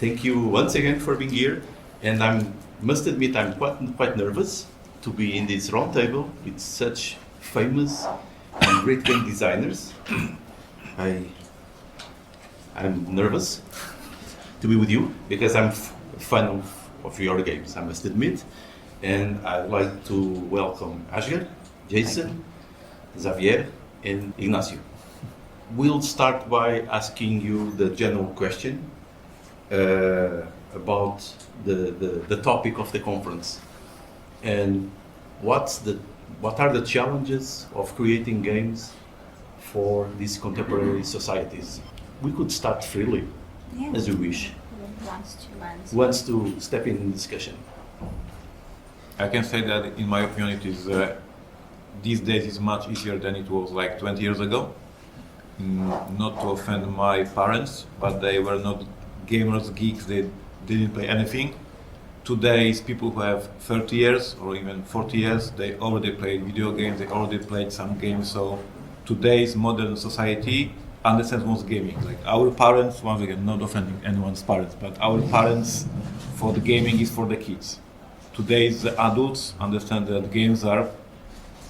Thank you once again for being here, and I must admit I'm quite nervous to be in this round table with such famous and great game designers. I'm nervous to be with you because I'm a fan of your games, I must admit, and I'd like to welcome Asger, Jason, Xavier, and Ignacy. We'll start by asking you the general question about the topic of the conference, and what are the challenges of creating games for these contemporary societies. We could start freely, as you wish. Who wants to step in the discussion? I can say that in my opinion it is these days is much easier than it was like 20 years ago. Not to offend my parents, but they were not gamers, geeks, they didn't play anything. Today's people who have 30 years or even 40 years, they already played video games, they already played some games. So today's modern society understands what's gaming. Like our parents, once again, not offending anyone's parents, but our parents, for the gaming is for the kids. Today's adults understand that games are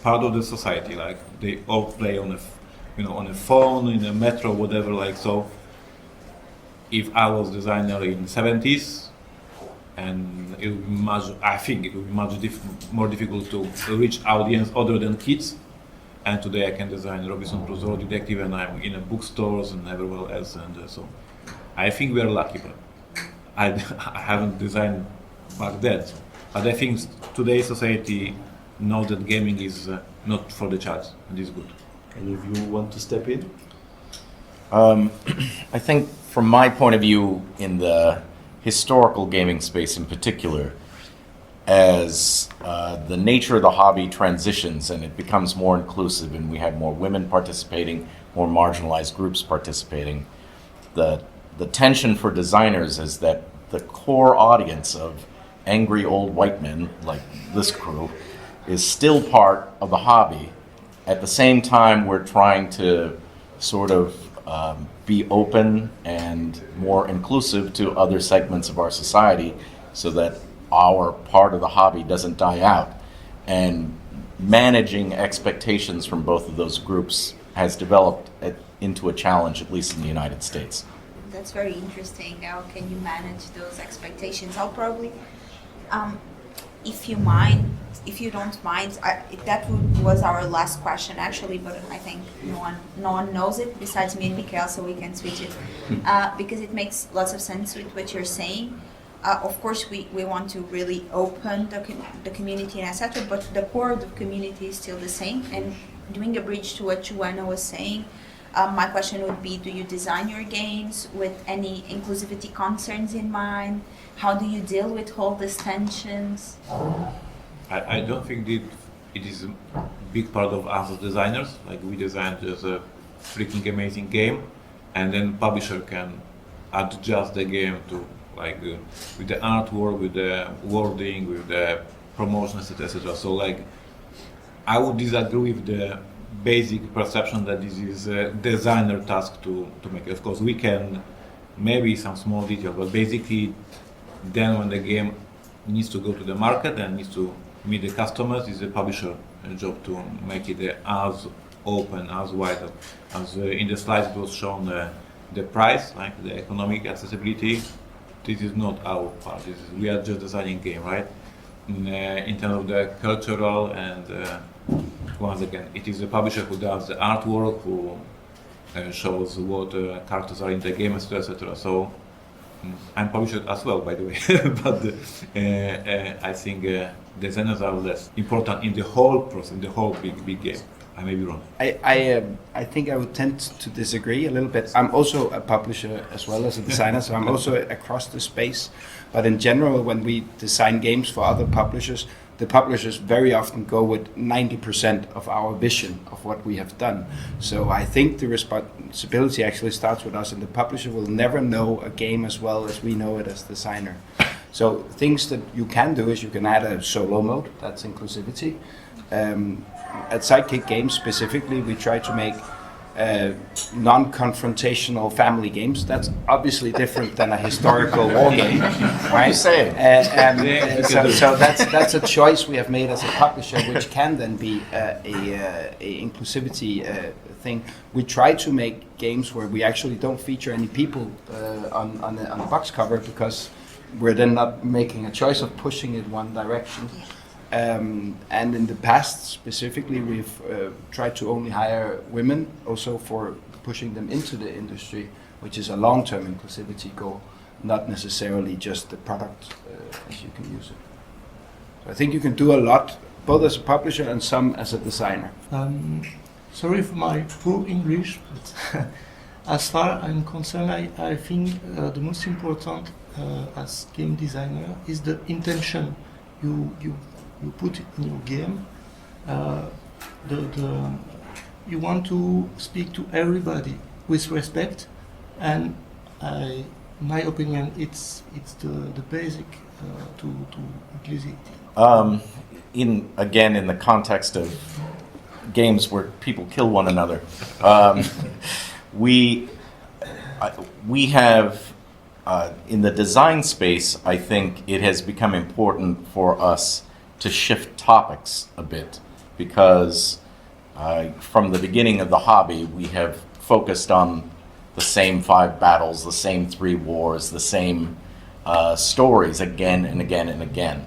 part of the society. Like they all play on a phone, in a metro, whatever. Like so. If I was designer in the 70s, and I think it would be much more difficult to reach audience other than kids. And today I can design Robinson Crusoe Detective, and I'm in bookstores and everywhere else. And so I think we are lucky, but I haven't designed back then. But I think today's society knows that gaming is not for the child, and is good. And if you want to step in? I think from my point of view in the historical gaming space in particular, as the nature of the hobby transitions and it becomes more inclusive and we have more women participating, more marginalized groups participating, the tension for designers is that the core audience of angry old white men like this crew is still part of the hobby. At the same time, we're trying to sort of be open and more inclusive to other segments of our society so that our part of the hobby doesn't die out. And managing expectations from both of those groups has developed into a challenge, at least in the United States. That's very interesting. How can you manage those expectations? I'll probably, if you don't mind, was our last question actually, but I think no one knows it besides me and Mikhail, so we can switch it because it makes lots of sense with what you're saying. Of course, we want to really open the community and etc., but the core of the community is still the same. And doing a bridge to what Joanna was saying, my question would be, do you design your games with any inclusivity concerns in mind? How do you deal with all these tensions? I don't think it is a big part of us as designers. Like we designed just a freaking amazing game, and then publisher can adjust the game to with the artwork, with the wording, with the promotions, etc. So I would disagree with the basic perception that this is a designer task to make. Of course, we can maybe some small detail, but basically, then when the game needs to go to the market and needs to meet the customers, it's a publisher job to make it as open, as wide. As in the slides it was shown the price, like the economic accessibility. This is not our part. We are just designing game, right? In terms of the cultural and once again, it is the publisher who does the artwork, who shows what characters are in the game, etc. So I'm publisher as well, by the way, but I think designers are less important in the whole process, in the whole big game. I may be wrong. I think I would tend to disagree a little bit. I'm also a publisher as well as a designer, so I'm also across the space. But in general, when we design games for other publishers, the publishers very often go with 90% of our vision of what we have done. So I think the responsibility actually starts with us, and the publisher will never know a game as well as we know it as designer. So things that you can do is you can add a solo mode, that's inclusivity. At Sidekick Games specifically, we try to make non-confrontational family games. That's obviously different than a historical war game, right? you saying? So that's a choice we have made as a publisher, which can then be a inclusivity thing. We try to make games where we actually don't feature any people on the box cover, because we're then not making a choice of pushing it one direction. And in the past, specifically, we've tried to only hire women, also for pushing them into the industry, which is a long-term inclusivity goal, not necessarily just the product as you can use it. So I think you can do a lot, both as a publisher and some as a designer. Sorry for my poor English, but as far as I'm concerned, I think the most important as game designer is the intention you put in your game. You want to speak to everybody with respect, and in my opinion, it's the basic to inclusivity. In the context of games where people kill one another, we have in the design space, I think it has become important for us to shift topics a bit, because from the beginning of the hobby, we have focused on the same 5 battles, the same 3 wars, the same stories again and again and again.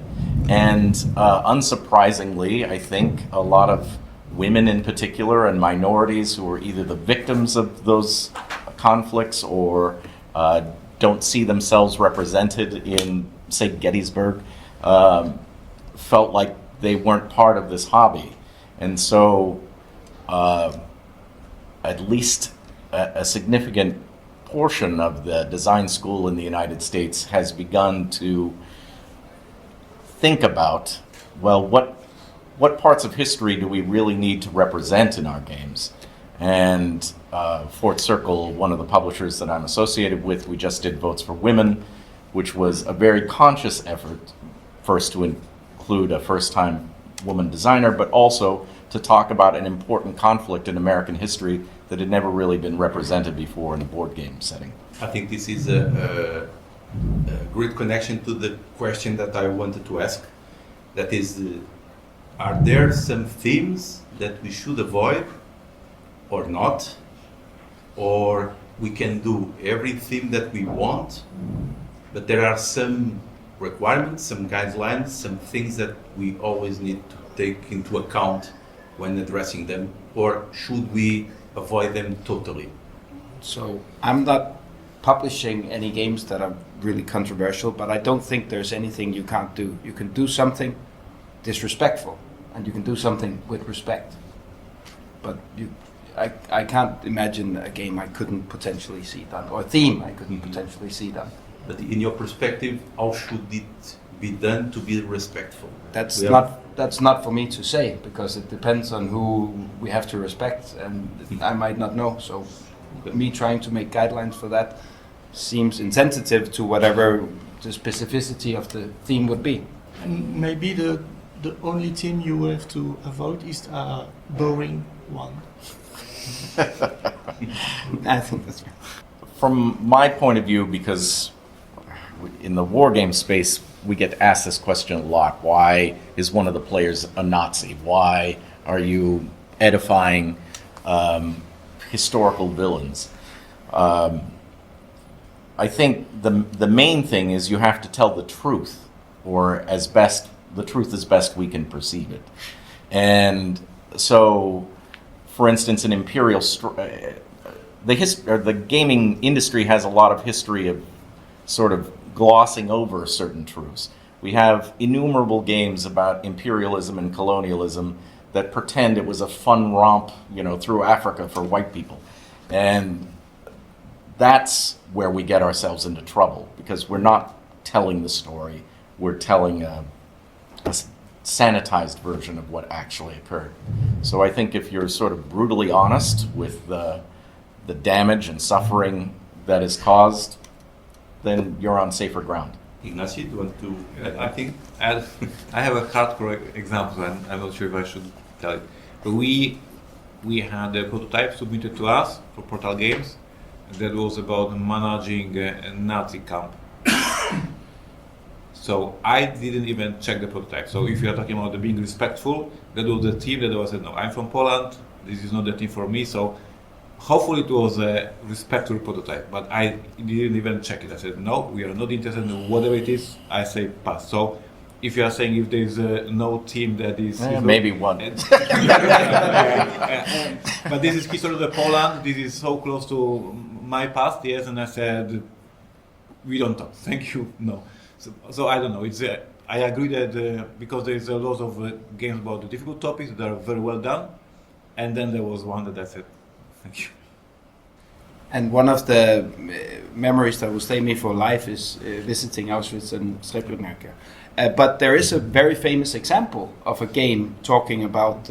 And unsurprisingly, I think a lot of women in particular, and minorities who are either the victims of those conflicts or don't see themselves represented in, say, Gettysburg, felt like they weren't part of this hobby. And so at least a significant portion of the design school in the United States has begun to think about, well, what parts of history do we really need to represent in our games? And Fort Circle, one of the publishers that I'm associated with, we just did Votes for Women, which was a very conscious effort, first to include a first-time woman designer, but also to talk about an important conflict in American history that had never really been represented before in a board game setting. I think this is a great connection to the question that I wanted to ask. That is, are there some themes that we should avoid or not? Or we can do every theme that we want, but there are some requirements, some guidelines, some things that we always need to take into account when addressing them, or should we avoid them totally? So I'm not publishing any games that are really controversial, but I don't think there's anything you can't do. You can do something disrespectful, and you can do something with respect. But I can't imagine a game I couldn't potentially see done, or a theme I couldn't potentially see done. But in your perspective, how should it be done to be respectful? That's not for me to say, because it depends on who we have to respect, and I might not know. So me trying to make guidelines for that seems insensitive to whatever the specificity of the theme would be. And maybe the only theme you will have to avoid is a boring one. I think that's right. From my point of view, because in the war game space, we get asked this question a lot. Why is one of the players a Nazi? Why are you edifying historical villains? I think the main thing is you have to tell the truth, or the truth as best we can perceive it. And so, for instance, in Imperial, the gaming industry has a lot of history of sort of glossing over certain truths. We have innumerable games about imperialism and colonialism that pretend it was a fun romp, through Africa for white people. And that's where we get ourselves into trouble, because we're not telling the story, we're telling a sanitized version of what actually occurred. So I think if you're sort of brutally honest with the damage and suffering that is caused, then you're on safer ground. Ignacy, do you want to? I think I have a hardcore example, and I'm not sure if I should tell it. But we we had a prototype submitted to us for Portal Games that was about managing a Nazi camp. So I didn't even check the prototype. So if you are talking about being respectful, that was the team that was said, no, I'm from Poland, this is not the team for me. So hopefully it was a respectful prototype, but I didn't even check it. I said, no, we are not interested in whatever it is. I say pass. So if you are saying if there is no team that is... maybe one. But this is history of the Poland, this is so close to my past, yes, and I said, we don't talk, thank you, no. So I don't know, it's I agree that because there is a lot of games about the difficult topics that are very well done, and then there was one that I said, thank you. And one of the memories that will stay me for life is visiting Auschwitz and Trzewiczek. But there is a very famous example of a game talking about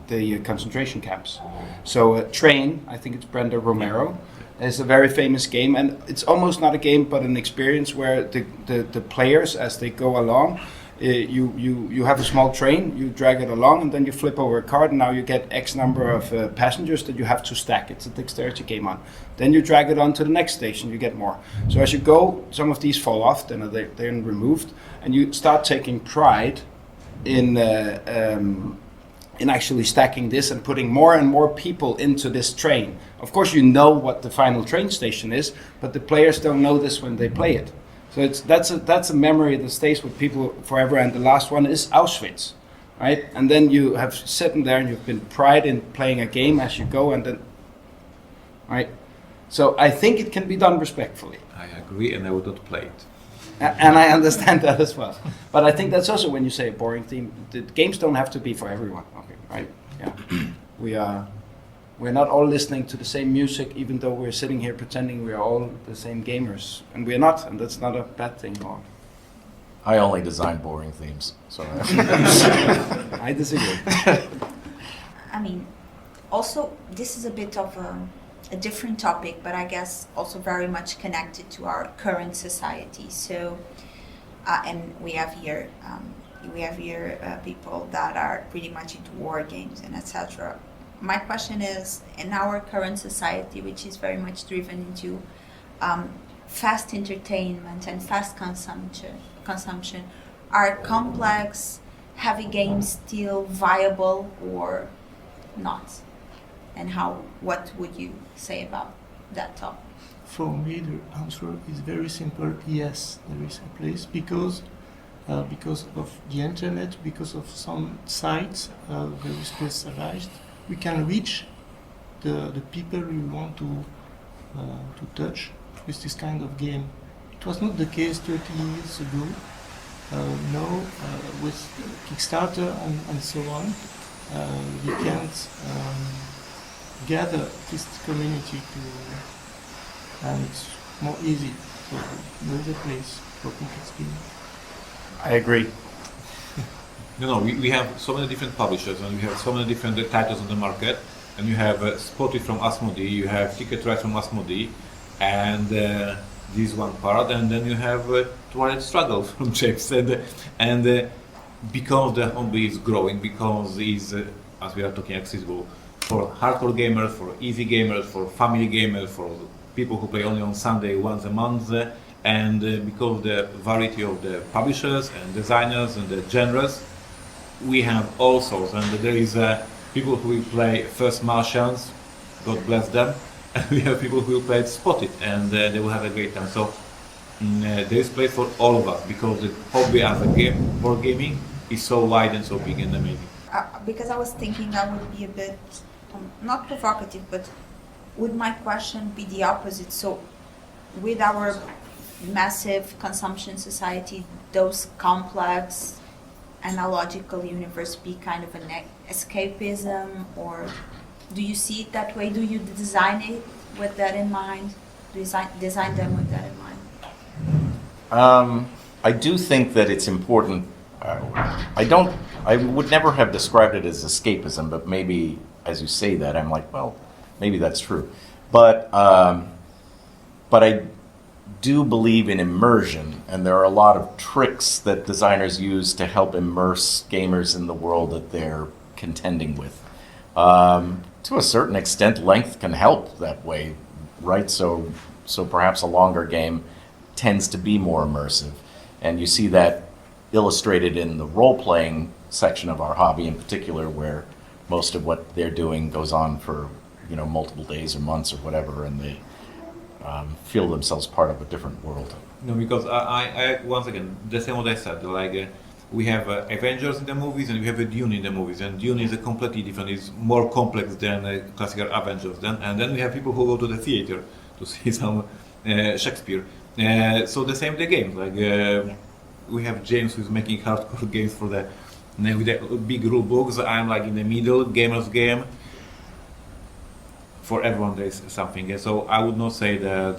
the concentration camps. So Train, I think it's Brenda Romero, is a very famous game, and it's almost not a game but an experience where the players, as they go along, you have a small train, you drag it along, and then you flip over a card, and now you get X number of passengers that you have to stack. It's a dexterity game on. Then you drag it on to the next station, you get more. So as you go, some of these fall off, then they're removed, and you start taking pride in actually stacking this and putting more and more people into this train. Of course, you know what the final train station is, but the players don't know this when they play it. So that's a memory that stays with people forever. And the last one is Auschwitz, right? And then you have sitting there and you've been pride in playing a game as you go, and then, right? So I think it can be done respectfully. I agree, and I would not play it. And I understand that as well. But I think that's also when you say a boring theme, the games don't have to be for everyone, okay, right? Yeah. We're not all listening to the same music, even though we're sitting here pretending we are all the same gamers. And we're not, and that's not a bad thing. Or I only design boring themes, so I disagree. I mean, also, this is a bit of a different topic, but I guess also very much connected to our current society. So, and we have here people that are pretty much into war games and etc. My question is, in our current society, which is very much driven into fast entertainment and fast consumption, are complex, heavy games still viable or not? And what would you say about that topic? For me, the answer is very simple. Yes, there is a place because of the internet, because of some sites very specialized, we can reach the people we want to touch with this kind of game. It was not the case 30 years ago. Now, with Kickstarter and so on, we can't gather this community and it's more easy. So there is a place for complex gaming. I agree. We have so many different publishers and we have so many different titles on the market, and you have Spotted from Asmodee, you have Ticket Ride from Asmodee, and this one part, and then you have Twilight Struggle from James, and because the hobby is growing, because it's as we are talking, accessible for hardcore gamers, for easy gamers, for family gamers, for people who play only on Sunday once a month, and because of the variety of the publishers and designers and the genres, we have all sorts, and there is people who will play First Martians, God bless them, and we have people who will play Spotted, and they will have a great time. So there is place for all of us, because the hobby as a game, board gaming, is so wide and so big and amazing. Because I was thinking I would be a bit, not provocative, but would my question be the opposite? So with our massive consumption society, those complex analogical universe be kind of an escapism, or do you see it that way? Do you design it with that in mind? Design them with that in mind? I do think that it's important. I would never have described it as escapism, but maybe as you say that, I'm like, well, maybe that's true. But I do believe in immersion, and there are a lot of tricks that designers use to help immerse gamers in the world that they're contending with. To a certain extent, length can help that way, right? So perhaps a longer game tends to be more immersive. And you see that illustrated in the role-playing section of our hobby in particular, where most of what they're doing goes on for, multiple days or months or whatever, and they feel themselves part of a different world. No, because I once again, the same what I said, like we have Avengers in the movies and we have a Dune in the movies, and Dune is a completely different, it's more complex than classical Avengers. And then we have people who go to the theater to see some Shakespeare. So the same with the games, like we have James who's making hardcore games for with the big rule books. I'm like in the middle, gamer's game. For everyone there is something. So I would not say that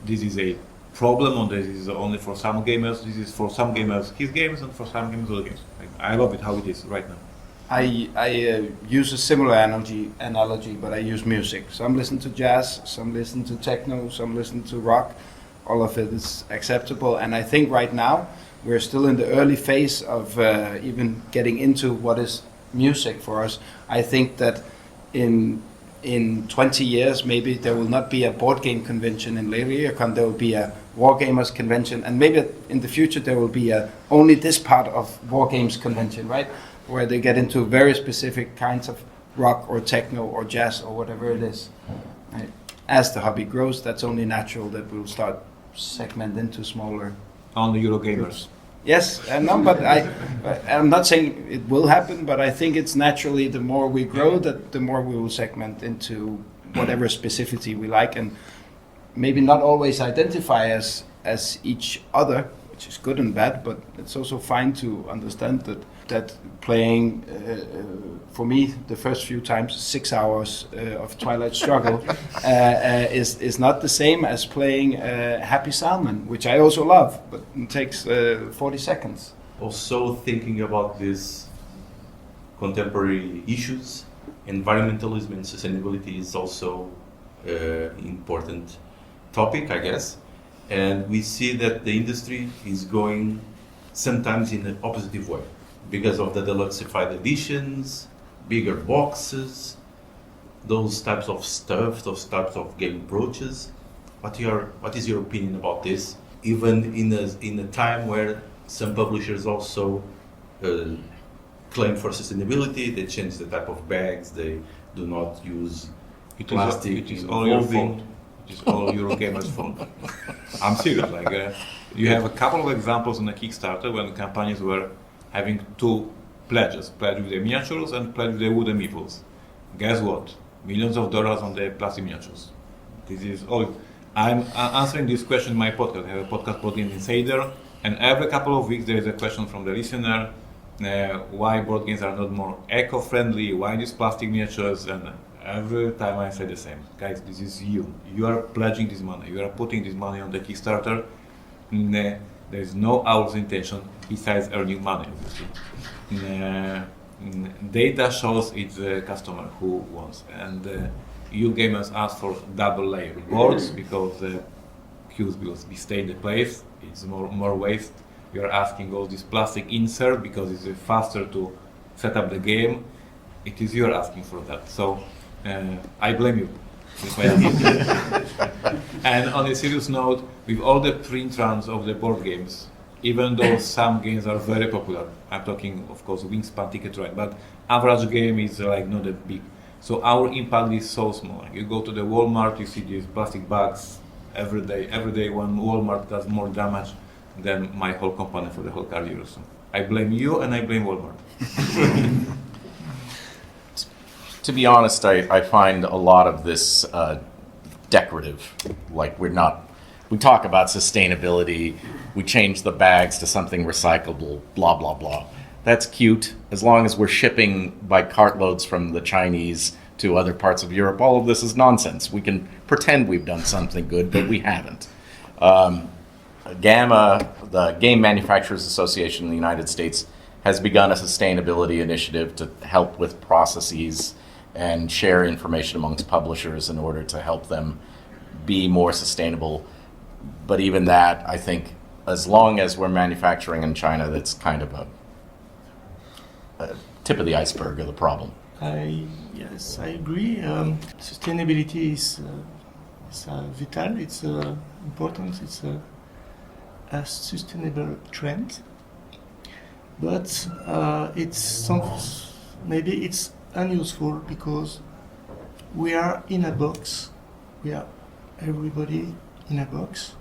this is a problem or this is only for some gamers. This is for some gamers his games and for some gamers other games. Like, I love it how it is right now. I use a similar analogy, but I use music. Some listen to jazz, some listen to techno, some listen to rock. All of it is acceptable, and I think right now we're still in the early phase of even getting into what is music for us. I think that in 20 years, maybe there will not be a board game convention in Leiriatalks, there will be a Wargamers convention, and maybe in the future there will be only this part of Wargames convention, right? Where they get into very specific kinds of rock or techno or jazz or whatever it is. Right? As the hobby grows, that's only natural that we'll start segment into smaller. On the Eurogamers. Yes, no, but I'm not saying it will happen, but I think it's naturally the more we grow, that the more we will segment into whatever specificity we like, and maybe not always identify as each other, which is good and bad, but it's also fine to understand that playing, for me, the first few times, 6 hours of Twilight Struggle is not the same as playing Happy Salmon, which I also love, but it takes 40 seconds. Also thinking about these contemporary issues, environmentalism and sustainability is also important topic, I guess. And we see that the industry is going sometimes in an opposite way because of the deluxeified editions, bigger boxes, those types of stuff, those types of game approaches. What is your opinion about this? Even in a time where some publishers also claim for sustainability, they change the type of bags, they do not use plastic. It is all your fault. It is all Eurogamers' fault. I'm serious. Like you have a couple of examples on the Kickstarter when companies were having two pledges: pledge with the miniatures and pledge with the wooden meeples. Guess what? Millions of dollars on the plastic miniatures. This is all. I'm answering this question in my podcast. I have a podcast called Insider, and every couple of weeks there is a question from the listener: why board games are not more eco-friendly? Why these plastic miniatures? And every time I say the same, guys, this is you. You are pledging this money. You are putting this money on the Kickstarter. There is no other intention besides earning money, obviously. Data shows it's the customer who wants. And you gamers ask for double layer boards because the cubes will stay in the place. It's more waste. You are asking all this plastic insert because it's faster to set up the game. It is you are asking for that. So I blame you. And on a serious note, with all the print runs of the board games, even though some games are very popular, I'm talking, of course, Wingspan, Ticket Ride, but average game is like not that big. So our impact is so small. You go to the Walmart, you see these plastic bags every day. Every day one Walmart does more damage than my whole company for the whole career. So I blame you and I blame Walmart. To be honest, I find a lot of this decorative. Like we talk about sustainability, we change the bags to something recyclable, blah, blah, blah. That's cute, as long as we're shipping by cartloads from the Chinese to other parts of Europe. All of this is nonsense. We can pretend we've done something good, but we haven't. GAMA, the Game Manufacturers Association in the United States, has begun a sustainability initiative to help with processes and share information amongst publishers in order to help them be more sustainable. But even that, I think, as long as we're manufacturing in China, that's kind of tip of the iceberg of the problem. Yes, I agree. Sustainability is vital. It's important. It's a sustainable trend, but maybe it's unuseful because we are in a box. We are everybody in a box,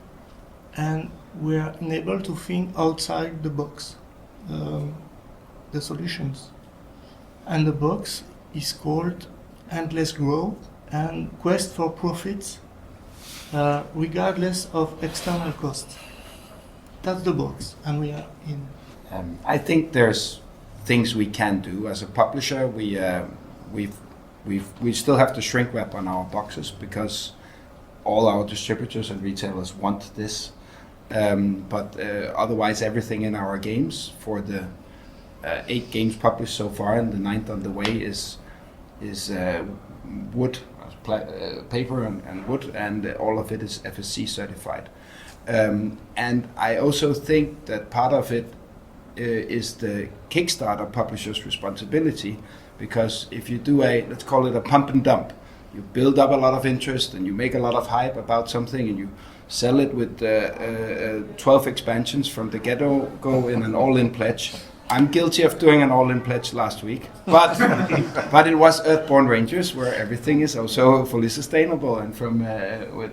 and we are unable to think outside the box, the solutions. And the box is called endless growth and quest for profits, regardless of external costs. That's the box, and we are in. I think there's things we can do as a publisher. We still have to shrink wrap on our boxes because all our distributors and retailers want this. But otherwise, everything in our games, for the 8 games published so far and the 9th on the way, is wood, paper and wood, and all of it is FSC certified. And I also think that part of it is the Kickstarter publisher's responsibility, because if you do let's call it a pump and dump, you build up a lot of interest and you make a lot of hype about something and you sell it with 12 expansions from the get-go in an all-in pledge. I'm guilty of doing an all-in pledge last week, but it was Earthborn Rangers, where everything is also fully sustainable and from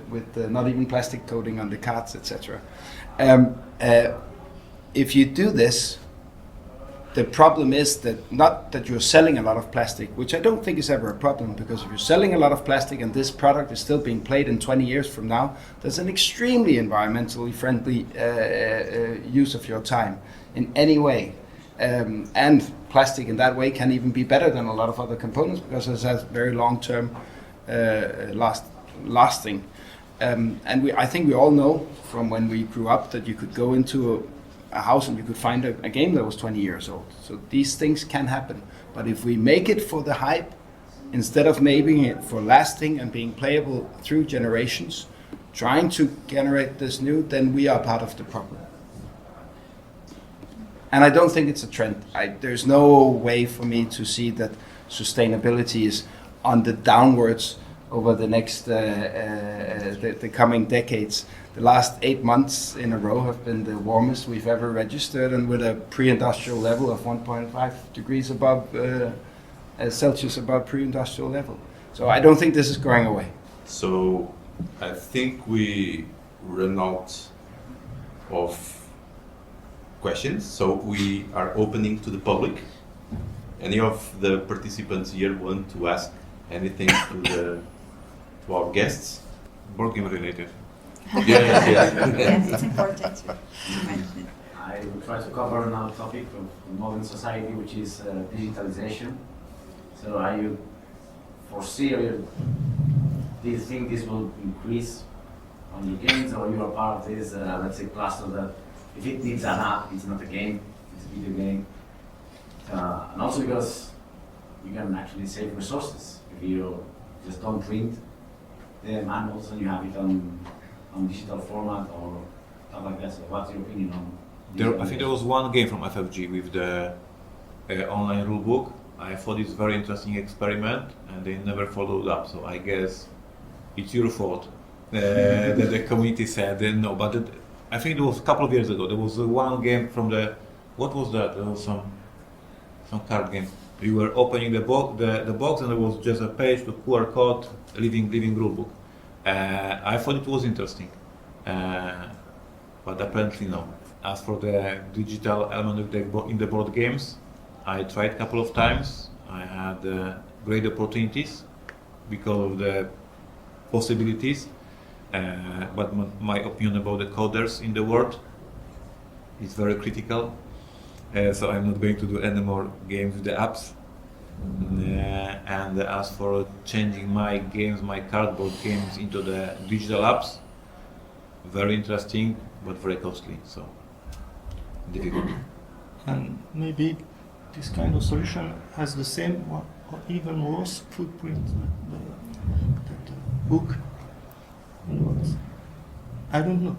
with not even plastic coating on the cards, etc. If you do this, the problem is that not that you're selling a lot of plastic, which I don't think is ever a problem, because if you're selling a lot of plastic and this product is still being played in 20 years from now, there's an extremely environmentally friendly use of your time in any way. And plastic in that way can even be better than a lot of other components because it has very long-term lasting. And I think we all know from when we grew up that you could go into a house and you could find a game that was 20 years old. So these things can happen. But if we make it for the hype, instead of making it for lasting and being playable through generations, trying to generate this new, then we are part of the problem. And I don't think it's a trend. There's no way for me to see that sustainability is on the downwards over the next the coming decades. The last 8 months in a row have been the warmest we've ever registered, and with a pre-industrial level of 1.5 degrees above Celsius above pre-industrial level. So I don't think this is going away. So I think we run out of questions, so we are opening to the public. Any of the participants here want to ask anything to our guests? Board game related. Yes. Yes, it's important to mention. I will try to cover another topic of modern society, which is digitalization. So are you foresee, or do you think this will increase on your games, or you are part of this, let's say, cluster that if it needs an app, it's not a game, it's a video game. And also because you can actually save resources if you just don't print the manuals and you have it on digital format or stuff like that. So what's your opinion on I think there was one game from FFG with the online rulebook. I thought it's a very interesting experiment, and they never followed up. So I guess it's your fault that the community said no. But I think it was a couple of years ago. There was one game from the, what was that? There was some card game. You were opening the box, and there was just a page to QR code, living rulebook. I thought it was interesting, but apparently no. As for the digital element in the board games, I tried a couple of times. I had great opportunities because of the possibilities, but my opinion about the coders in the world is very critical. So I'm not going to do any more games with the apps. And as for changing my games, my cardboard games into the digital apps, very interesting, but very costly, so difficult. And maybe this kind of solution has the same or even worse footprint than the book. I don't know.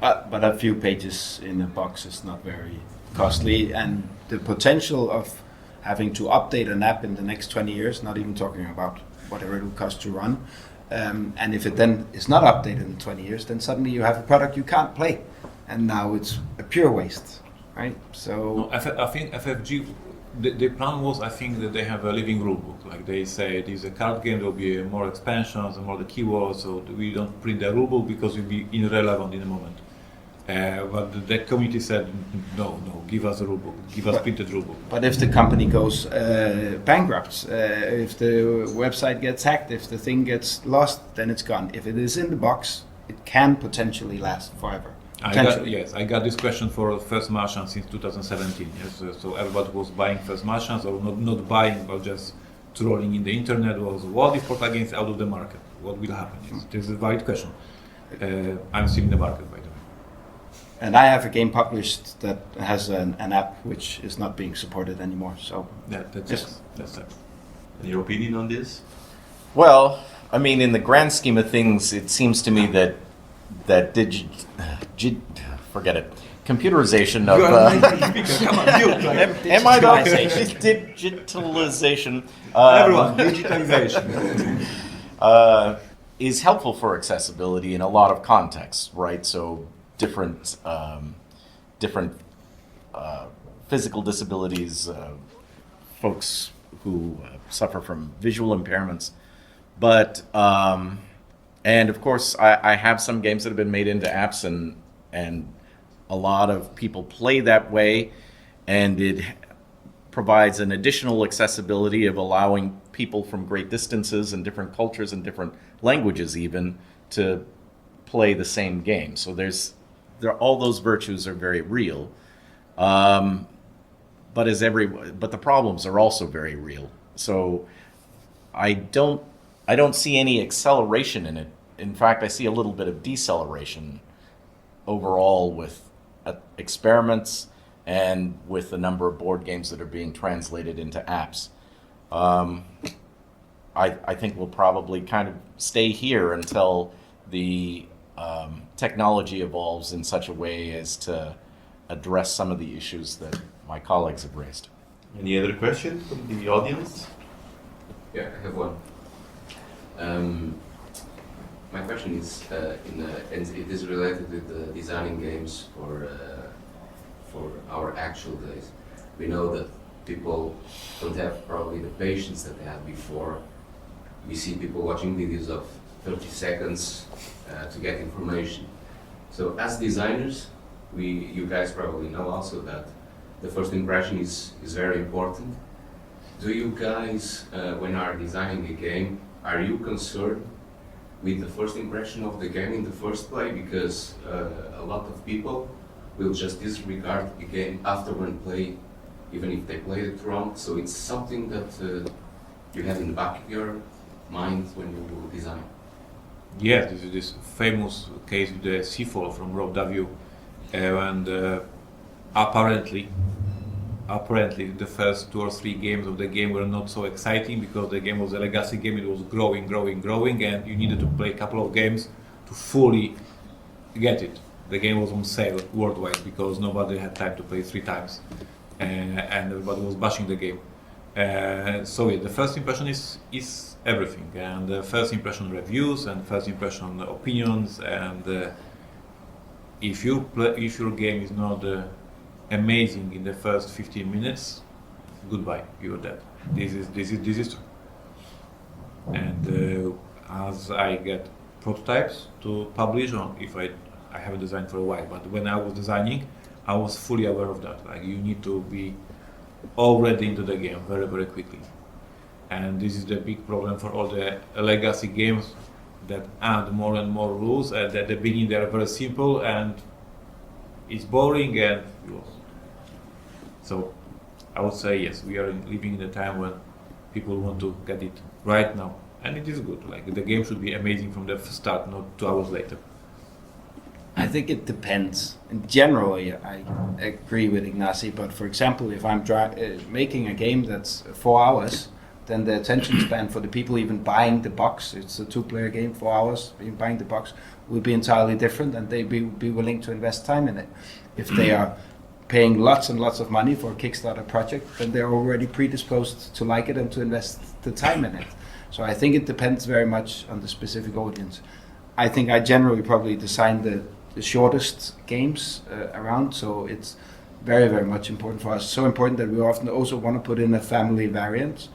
But a few pages in a box is not very costly, and the potential of having to update an app in the next 20 years, not even talking about whatever it will cost to run. And if it then is not updated in 20 years, then suddenly you have a product you can't play. And now it's a pure waste, right? So No, I think FFG, the plan was, I think, that they have a living rule book. Like they say, it is a card game, there will be more expansions and more the keywords, so we don't print the rule book because it will be irrelevant in a moment. But the community said, no, give us a rule book, give us printed rule book. But if the company goes bankrupt, if the website gets hacked, if the thing gets lost, then it's gone. If it is in the box, it can potentially last forever. I got this question for First Martian since 2017. Yes, so everybody was buying First Martians, or not buying, but just trolling in the internet. Was what if Portal Games out of the market? What will happen? Yes, this is a valid question. I'm still in the market, by the way. And I have a game published that has an app which is not being supported anymore. So That's it. And your opinion on this? Well, I mean, in the grand scheme of things, it seems to me that forget it. Computerization of Come on, you. am I the digitalization? Everyone, digitalization. Is helpful for accessibility in a lot of contexts, right? So different physical disabilities, folks who suffer from visual impairments, but and of course I have some games that have been made into apps, and a lot of people play that way, and it provides an additional accessibility of allowing people from great distances and different cultures and different languages even to play the same game. So all those virtues are very real, but the problems are also very real. So I don't see any acceleration in it. In fact, I see a little bit of deceleration overall with experiments and with the number of board games that are being translated into apps. I think we'll probably kind of stay here until the technology evolves in such a way as to address some of the issues that my colleagues have raised. Any other question from the audience? Yeah, I have one. My question is, and it is related with designing games for our actual days. We know that people don't have probably the patience that they had before. We see people watching videos of 30 seconds to get information. So as designers, you guys probably know also that the first impression is very important. Do you guys, when are designing a game, are you concerned with the first impression of the game in the first place? Because a lot of people will just disregard the game after one play, even if they played it wrong. So it's something that you have in the back of your mind when you design. Yes, this is this famous case with the Seafall from Rob W. And apparently the first 2 or 3 games of the game were not so exciting because the game was a legacy game. It was growing, and you needed to play a couple of games to fully get it. The game was on sale worldwide because nobody had time to play 3 times, and everybody was bashing the game. So yeah, the first impression is everything, and the first impression reviews and first impression opinions, and if your game is not amazing in the first 15 minutes, goodbye, you're dead. This is true. And as I get prototypes to publish on, if I haven't designed for a while, but when I was designing, I was fully aware of that. Like, you need to be already into the game very, very quickly. And this is the big problem for all the legacy games that add more and more rules. At the beginning, they are very simple and it's boring and so I would say yes, we are living in a time when people want to get it right now, and it is good. Like, the game should be amazing from the start, not 2 hours later. I think it depends. In general, I agree with Ignacy, but for example, if I'm making a game that's 4 hours, then the attention span for the people even buying the box, it's a 2-player game, 4 hours, even buying the box, will be entirely different, and they'd be willing to invest time in it. If they are paying lots and lots of money for a Kickstarter project, then they're already predisposed to like it and to invest the time in it. So I think it depends very much on the specific audience. I think I generally probably design the shortest games around, so it's very, very much important for us. So important that we often also want to put in a family variant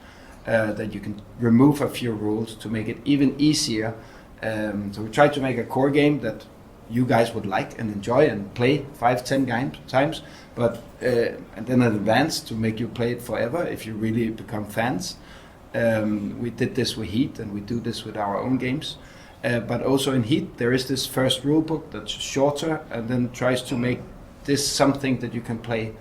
that you can remove a few rules to make it even easier. So we try to make a core game that you guys would like and enjoy and play 5-10 times, but and then in advance to make you play it forever if you really become fans. We did this with Heat, and we do this with our own games. But also in Heat, there is this first rule book that's shorter and then tries to make this something that you can play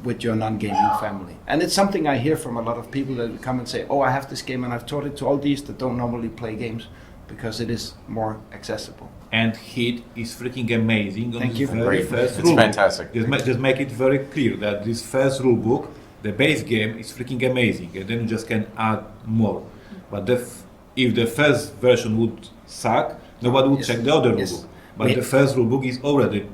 with your non-gaming family. And it's something I hear from a lot of people that come and say, oh, I have this game and I've taught it to all these that don't normally play games because it is more accessible. And Heat is freaking amazing on Thank the you. very first It's rule. fantastic. Just make it very clear that this first rule book, the base game, is freaking amazing, and then you just can add more. But if the first version would suck, nobody would Yes. check the other rule Yes. book. But We- the first rule book is already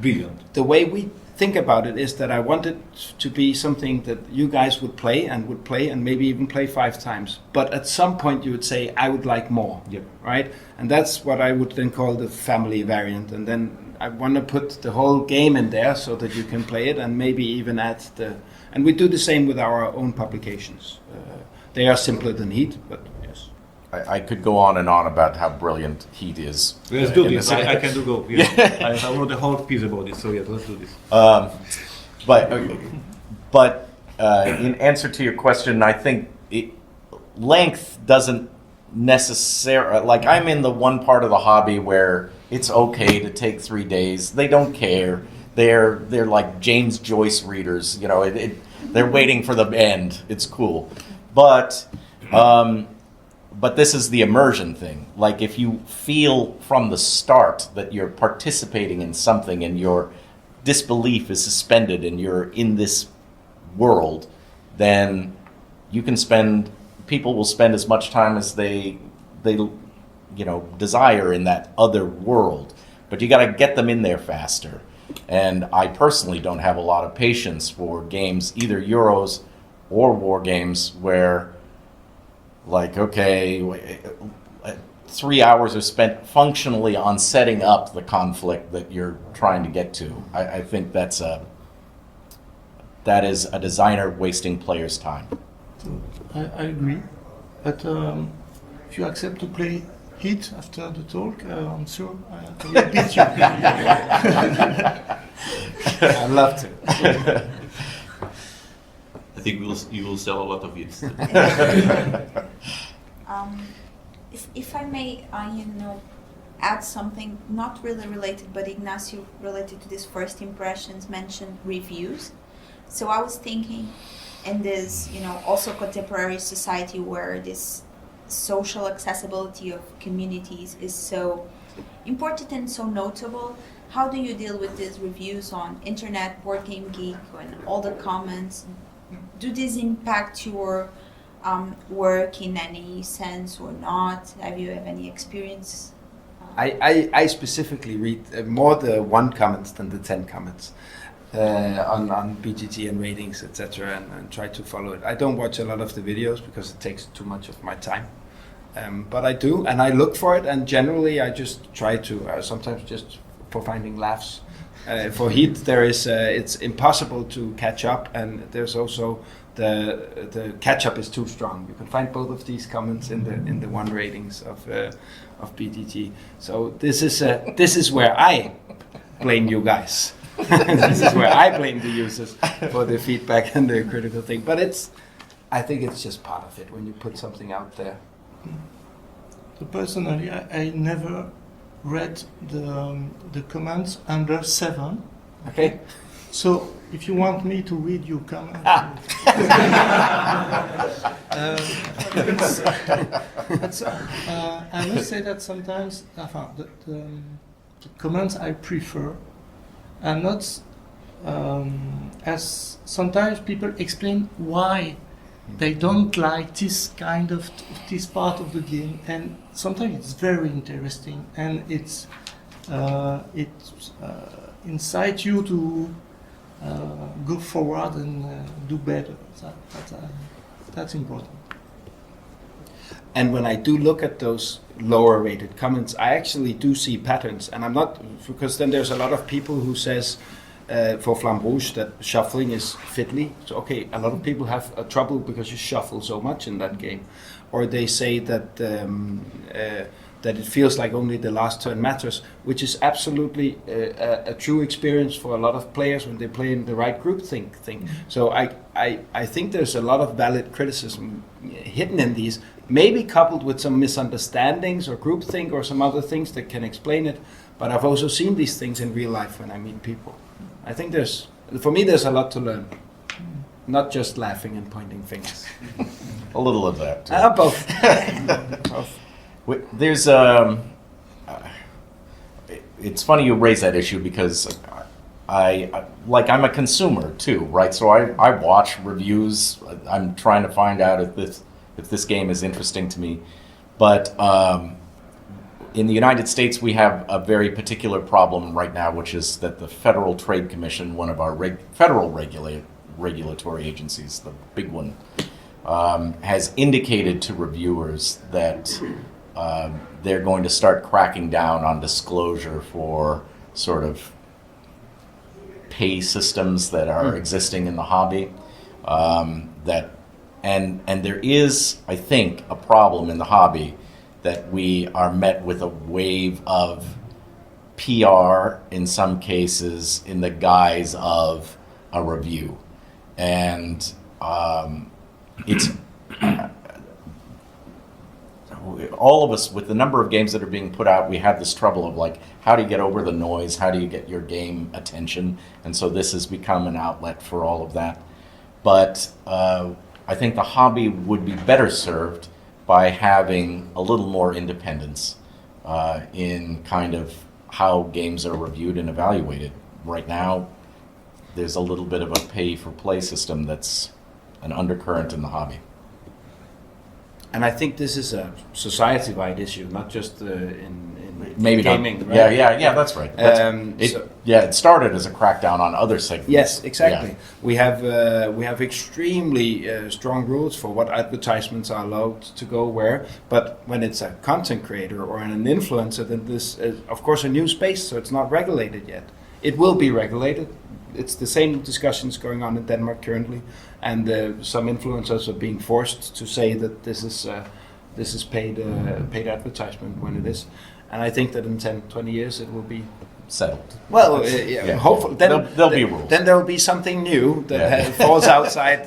brilliant. The way we think about it is that I want it to be something that you guys would play and maybe even play 5 times. But at some point you would say, I would like more, Yep. right? And that's what I would then call the family variant. And then I want to put the whole game in there so that you can play it and maybe even add the... And we do the same with our own publications. They are simpler than Heat, but yes. I could go on and on about how brilliant Heat is. Let's do in this. I can do go. Yeah. I wrote a whole piece about this, so yeah, let's do this. But in answer to your question, I think length doesn't necessarily, like, I'm in the one part of the hobby where it's okay to take 3 days. They don't care. They're like James Joyce readers. You know, they're waiting for the end. It's cool, but this is the immersion thing. Like, if you feel from the start that you're participating in something and your disbelief is suspended and you're in this world, then people will spend as much time as they desire in that other world. But you got to get them in there faster. And I personally don't have a lot of patience for games, either Euros or war games, where, like, okay, 3 hours are spent functionally on setting up the conflict that you're trying to get to. I think that is a designer wasting players' time. I agree, but if you accept to play Heat after the talk, I'm sure I will beat you. I'd love to. I think you will sell a lot of it. If I may, add something not really related, but Ignacy related to this first impressions, mentioned reviews. So I was thinking, in this, also contemporary society where this social accessibility of communities is so important and so notable, how do you deal with these reviews on internet, Board Game Geek, and all the comments? Do these impact your work in any sense or not? Have you have any experience? I specifically read more the 1 comments than the 10 comments on BGG and ratings, etc., and try to follow it. I don't watch a lot of the videos because it takes too much of my time. But I do, and I look for it, and generally I just try to, sometimes just for finding laughs. For Heat, there is it's impossible to catch up, and there's also the catch up is too strong. You can find both of these comments in the 1 ratings of BGG. So this is where I blame you guys. This is where I blame the users for the feedback and the critical thing. But I think it's just part of it when you put something out there. So personally, I never read the comments under 7. Okay. So if you want me to read your comments, I must say that sometimes the comments I prefer are not as sometimes people explain why they don't like this kind of this part of the game, and sometimes it's very interesting, and it incites you go forward and do better. That's important. And when I do look at those lower rated comments, I actually do see patterns. And I'm not, because then there's a lot of people who says for Flamme Rouge that shuffling is fiddly. So okay, a lot of people have trouble because you shuffle so much in that game. Or they say that that it feels like only the last turn matters, which is absolutely a true experience for a lot of players when they play in the right group thing. So I think there's a lot of valid criticism hidden in these, maybe coupled with some misunderstandings or groupthink or some other things that can explain it. But I've also seen these things in real life when I meet people. I think for me, there's a lot to learn. Not just laughing and pointing fingers. A little of that, too. Both. Both. There's it's funny you raise that issue because I'm a consumer too, right? So I watch reviews. I'm trying to find out if this game is interesting to me. But in the United States, we have a very particular problem right now, which is that the Federal Trade Commission, one of our federal regulatory agencies, the big one, has indicated to reviewers that they're going to start cracking down on disclosure for sort of pay systems that are existing in the hobby. And there is, I think, a problem in the hobby that we are met with a wave of PR in some cases in the guise of a review. And it's all of us, with the number of games that are being put out, we have this trouble of like, how do you get over the noise? How do you get your game attention? And so this has become an outlet for all of that. But I think the hobby would be better served by having a little more independence in kind of how games are reviewed and evaluated. Right now, there's a little bit of a pay-for-play system that's an undercurrent in the hobby. And I think this is a society-wide issue, not just in Maybe gaming. not. Right? Yeah, that's right. It started as a crackdown on other segments. Yes, exactly. Yeah. We have extremely strong rules for what advertisements are allowed to go where. But when it's a content creator or an influencer, then this is, of course, a new space, so it's not regulated yet. It will be regulated. It's the same discussions going on in Denmark currently, and some influencers are being forced to say that this is paid advertisement when it is. And I think that in 10, 20 years it will be settled. Well, hopefully then there'll be rules. Then there will be something new that falls outside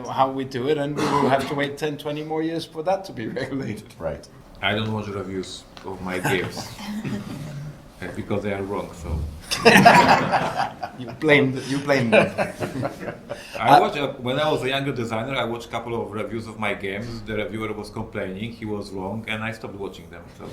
how we do it, and we will have to wait 10, 20 more years for that to be regulated. Right. I don't watch reviews of my games because they are wrong. So you blame them. I watched when I was a younger designer. I watched a couple of reviews of my games. The reviewer was complaining he was wrong, and I stopped watching them. So.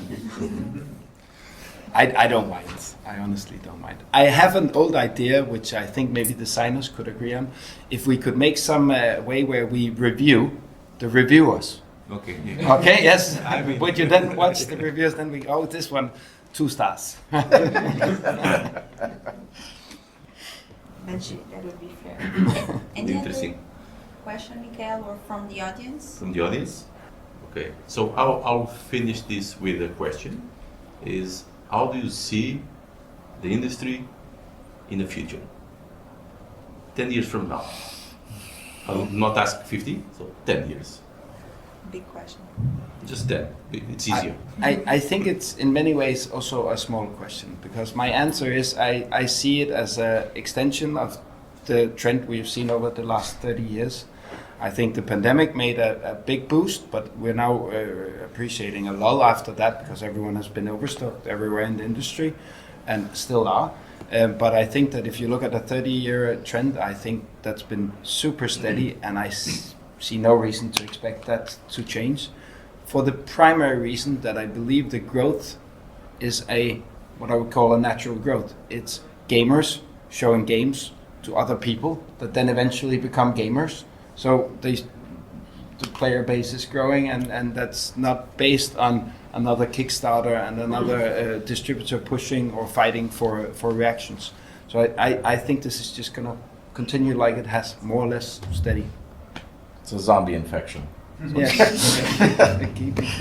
I don't mind. I honestly don't mind. I have an old idea, which I think maybe designers could agree on. If we could make some way where we review the reviewers. Okay. Yeah. Okay. Yes. I mean, would you then watch the reviews? Then we this one 2 stars. That would be fair. Any Interesting. other question, Mikael, or from the audience? From the audience? Okay, so I'll finish this with a question. Is how do you see the industry in the future? 10 years from now. I'll not ask 50, so 10 years. Big question. Just 10. It's easier. I think it's in many ways also a small question, because my answer is I see it as an extension of the trend we've seen over the last 30 years. I think the pandemic made a big boost, but we're now appreciating a lull after that because everyone has been overstocked everywhere in the industry and still are. But I think that if you look at a 30-year trend, I think that's been super steady, and I see no reason to expect that to change, for the primary reason that I believe the growth is what I would call a natural growth. It's gamers showing games to other people that then eventually become gamers. So the player base is growing, and that's not based on another Kickstarter and another distributor pushing or fighting for reactions. So I think this is just gonna continue like it has, more or less steady. It's a zombie infection. Yes.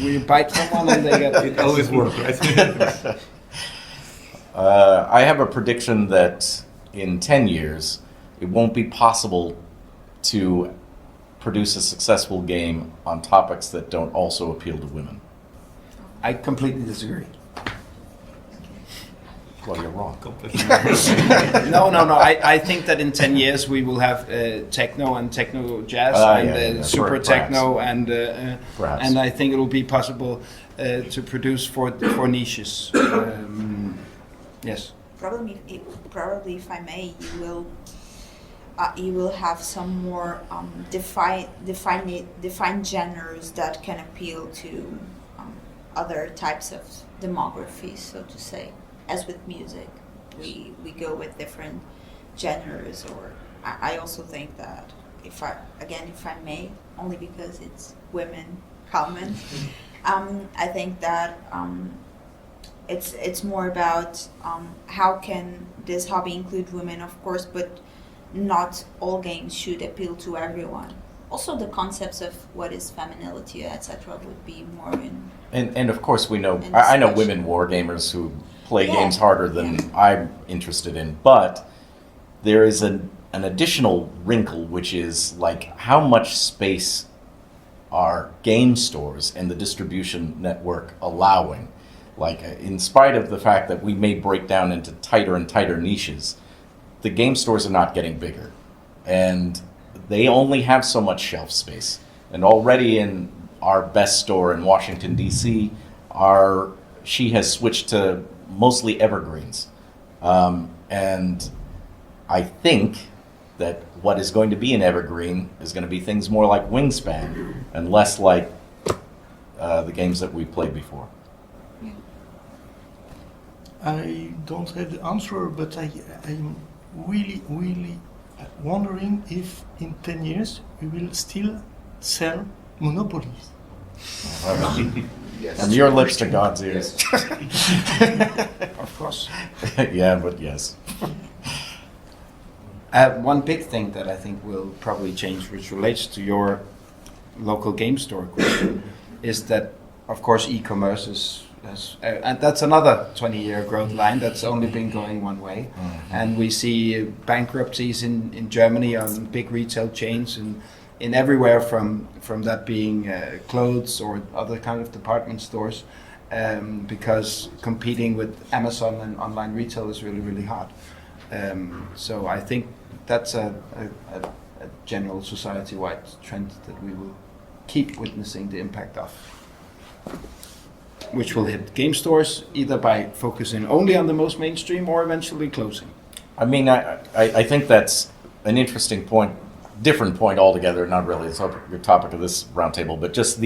We bite someone and they get It always works, right? I have a prediction that in 10 years, it won't be possible to produce a successful game on topics that don't also appeal to women. I completely disagree. Well, you're wrong. No. I think that in 10 years we will have techno and techno jazz and super perhaps. techno Perhaps. and I think it will be possible to produce for niches. Yes. Probably, if I may, you will have some more defined genres that can appeal to other types of demographies, so to say. As with music, we go with different genres, or I also think that if I may, only because it's women comment, I think that it's more about how can this hobby include women, of course, but not all games should appeal to everyone. Also, the concepts of what is femininity, etc., would be more in. And of course, we know, And I know discussion. women war gamers who play Yeah, games harder than yeah. I'm interested in, but there is an additional wrinkle, which is like how much space are game stores and the distribution network allowing? Like, in spite of the fact that we may break down into tighter and tighter niches, the game stores are not getting bigger. And they only have so much shelf space. And already in our best store in Washington, D.C., she has switched to mostly evergreens. And I think that what is going to be an evergreen is going to be things more like Wingspan and less like the games that we've played before. I don't have the answer, but I'm really wondering if in 10 years we will still sell monopolies. Yes. From your lips to God's ears. Of course. Yeah, but yes. One big thing that I think will probably change, which relates to your local game store question, is that, of course, e-commerce and that's another 20-year growth line that's only been going one way. Mm-hmm. And we see bankruptcies in Germany on big retail chains and in everywhere from that being clothes or other kind of department stores, because competing with Amazon and online retail is really hard. So I think that's a general society-wide trend that we will keep witnessing the impact of, which will hit game stores either by focusing only on the most mainstream or eventually closing. I mean, I think that's an interesting point, different point altogether, not really the topic of this roundtable, but just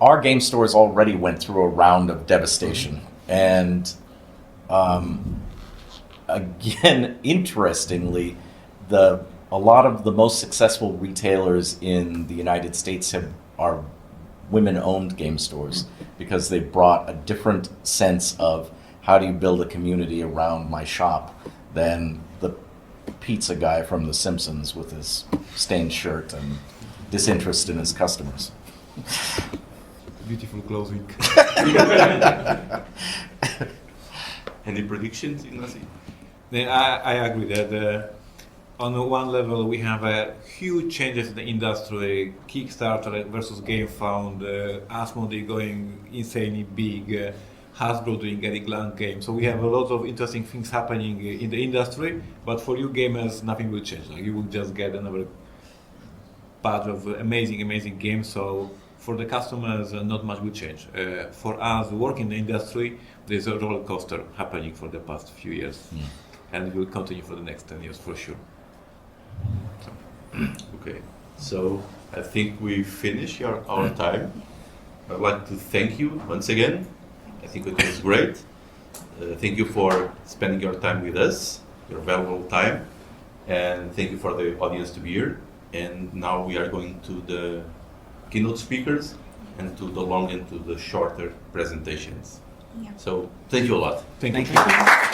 our game stores already went through a round of devastation. And again, interestingly, a lot of the most successful retailers in the United States are women-owned game stores because they brought a different sense of how do you build a community around my shop than the pizza guy from The Simpsons with his stained shirt and disinterest in his customers. Beautiful closing. Any predictions, Ignacy? I agree that on one level we have huge changes in the industry. Kickstarter versus GameFound, Asmodee going insanely big, Hasbro doing Eric Lang games. So we have a lot of interesting things happening in the industry. But for you gamers, nothing will change. Like, you will just get another batch of amazing games. So for the customers, not much will change. For us working in the industry, there's a roller coaster happening for the past few years, and it will continue for the next 10 years for sure. Okay, so I think we finished our time. I'd like to thank you once again. I think it was great. Thank you for spending your time with us, your valuable time, and thank you for the audience to be here. And now we are going to the keynote speakers and to the long and to the shorter presentations. Yeah. So thank you a lot. Thank you. Thank you.